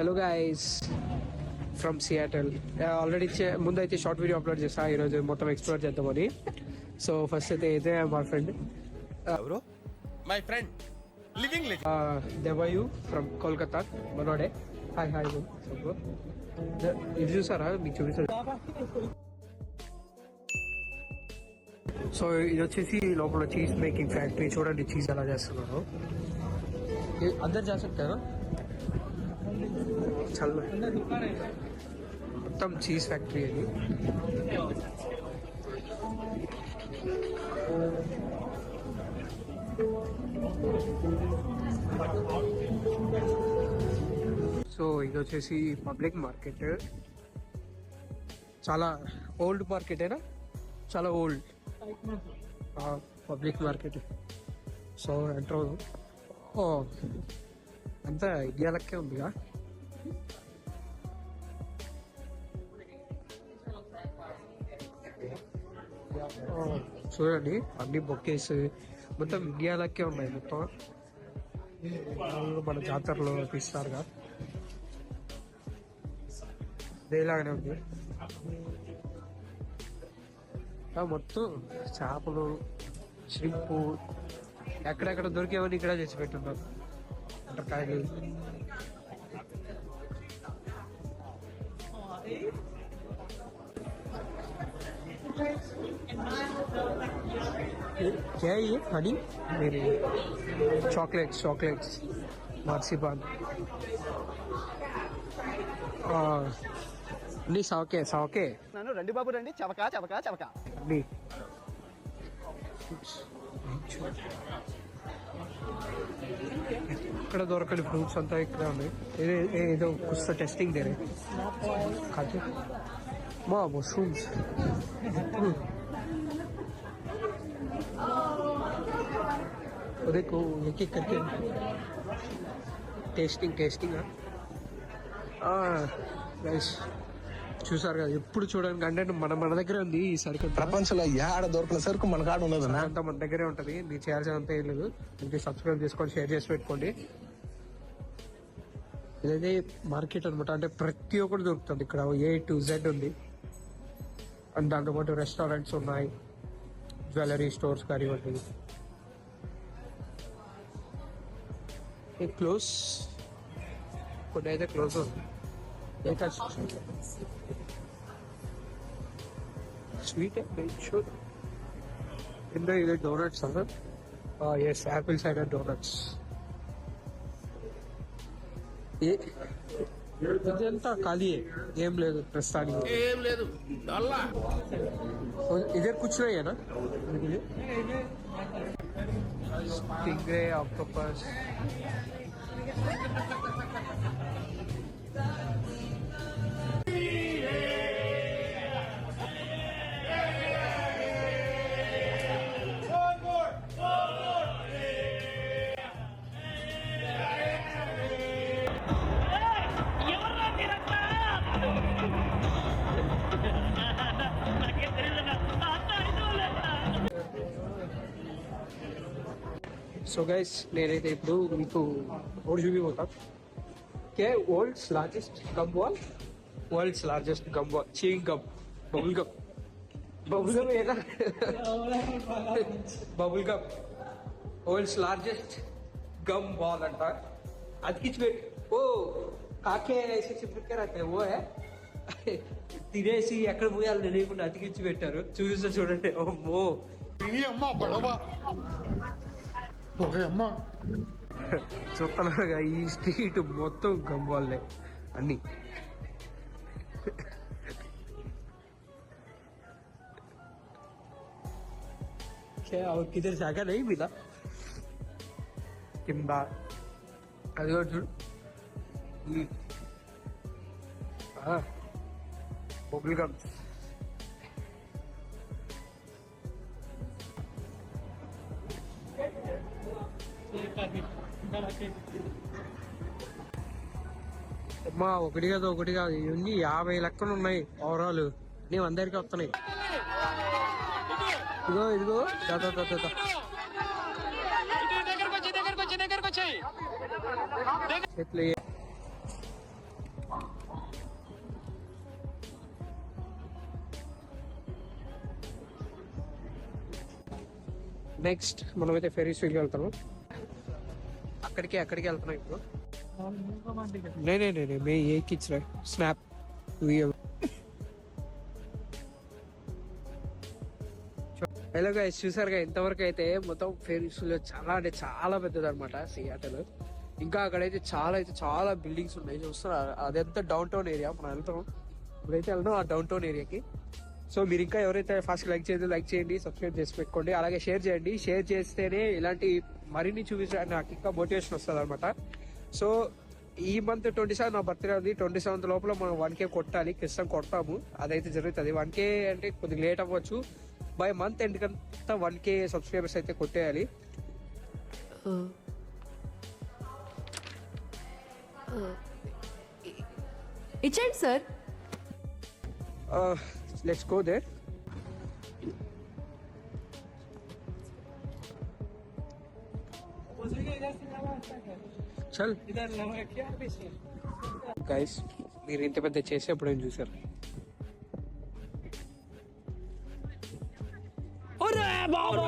Hello guys from Seattle. Already ముందైతే short video upload చేస్తా, ఈరోజు మొత్తం ఎక్స్ప్లోర్ చేద్దామని. సో ఫస్ట్ అయితే ఇదే మా ఫ్రెండ్, ఎవరు? మై ఫ్రెండ్ లివింగ్ దేవాయు ఫ్రమ్ కోల్కతా, మనోడే. Hi hi. ఇది చూసారా, మీకు చూపిస్తారు. సో ఇది వచ్చేసి లోపల చీజ్ మేకింగ్ ఫ్యాక్టరీ. చూడండి చీజ్ ఎలా చేస్తున్నారు. అందరు చేస్తుంటారు. చల్ల మొత్తం చీజ్ ఫ్యాక్టరీ అది. సో ఇది వచ్చేసి పబ్లిక్ మార్కెట్. చాలా ఓల్డ్ మార్కెటేనా, చాలా old public market. So enter అంతా ఇండియా లెక్కే ఉందిగా. చూడండి అన్ని బొకేస్ మొత్తం ఇండియా లెక్కే ఉన్నాయి. మొత్తం మన జాతరలో తీస్తారుగా, ఇలాగనే ఉంది. మొత్తం చేపలు, ష్రింపు ఎక్కడెక్కడ దొరికేవని ఇక్కడ చేసి పెట్టున్నారు. అంటకాయలు, क्या है ये? हनी मेरे चॉकलेट्स మార్సిపాన్ అన్ని సాకే నన్ను రండి బాబు రండి, చవకా చవకా చవకా అన్ని. ఇక్కడ దొరకని ఫ్రూట్స్ అంతా ఇక్కడ ఉన్నాయి. ఏదో కుస్త టెస్టింग दे रहे खाते माँ मशरूम्स. देखो एक एक करके టేస్టింగ్ చూసారు కదా, ఎప్పుడు చూడండి అంటే మన దగ్గరే ఉంది ఈ సరుకు. ప్రపంచంలో ఏడ దొరికిన సరుకు మన కాడ ఉండదు, అంతా మన దగ్గరే ఉంటది. మీరు చేయాల్సినంత ఏం లేదు. ఇంకే సబ్స్క్రైబ్ చేసుకోండి, షేర్ చేసి పెట్టుకోండి. ఇదైతే మార్కెట్ అనమాట. అంటే ప్రతి ఒక్కటి దొరుకుతుంది ఇక్కడ, A to Z ఉంది. అండ్ దాంతోపాటు రెస్టారెంట్స్ ఉన్నాయి, జ్యువెలరీ స్టోర్స్ కానివ్వండి. క్లోజ్, కొన్ని అయితే క్లోజ్ ఉంది. స్వీట్ షూర్ కింద ఇది డోనట్స్ అన్న. Yes, apple cider donuts. ఇదంతా ఖాళీ, ఏం లేదు ప్రస్తుతానికి. ఏం లేదు. ఇదే కూర్చున్నాయేనా? Stingray, octopus. సో గైస్, నేనైతే ఇప్పుడు మీకు ఓడి చూపిపోతా. World's largest gum ball, chewing gum, bubble gum ఏనా, bubble gum world's largest gum ball అంట. అతికిచ్చి పెట్టి కాకే చిప్పకే రాతే ఓ తినేసి ఎక్కడ పోయాలి తెలియకుండా అతికిచ్చి పెట్టారు. చూడండి. ఓ చూస్తున్నారుగా, ఈ స్ట్రీట్ మొత్తం గంబాలే అన్ని. కిదర్ జాగా నహీ మిలా కింద. అది కూడా చూడు, బబుల్ గమ్. అమ్మా ఒకటి కాదు ఇవన్నీ 50 లెక్కలు ఉన్నాయి ఓవరాల్. నేను అందరికి వస్తున్నాయి. ఇదిగో చెట్లు నెక్స్ట్ మనమైతే ఫెరీస్ వీల్కి వెళ్తాము. అక్కడికి వెళ్తున్నాం ఇప్పుడు. नहीं मैं ये खींच रहा है स्नैप वीडियो. హలో గైస్, చూసారుగా ఇంతవరకు అయితే మొత్తం ఫెరీస్ చాలా అంటే చాలా పెద్దది అనమాట సియాటల్. ఇంకా అక్కడైతే చాలా బిల్డింగ్స్ ఉన్నాయి చూస్తారా. అదంతా డౌన్ టౌన్ ఏరియా. మనం ఇప్పుడైతే వెళ్తాం ఆ డౌన్ టౌన్ ఏరియాకి. సో మీరు ఇంకా ఎవరైతే ఫాస్ట్ లైక్ చేయండి, సబ్స్క్రైబ్ చేసి పెట్టుకోండి, అలాగే షేర్ చేయండి. షేర్ చేస్తేనే ఇలాంటి మరిన్ని చూపించడానికి నాకు ఇంకా మోటివేషన్ వస్తుంది అనమాట. సో ఈ మంత్ 27 నా బర్త్డే ఉంది. 27 లోపల మనం 1K కొట్టాలి. ఖచ్చితంగా కొడతాము, అదైతే జరుగుతుంది. 1K అంటే కొద్దిగా లేట్ అవ్వచ్చు. బై మంత్ ఎండ్ కంతా 1K సబ్స్క్రైబర్స్ అయితే కొట్టేయాలి. ఇచ్చేయండి సార్. Let's go there. చల్ గైస్, మీరు ఇంత పెద్ద చేసి ఎప్పుడేం చూసారు? బాబా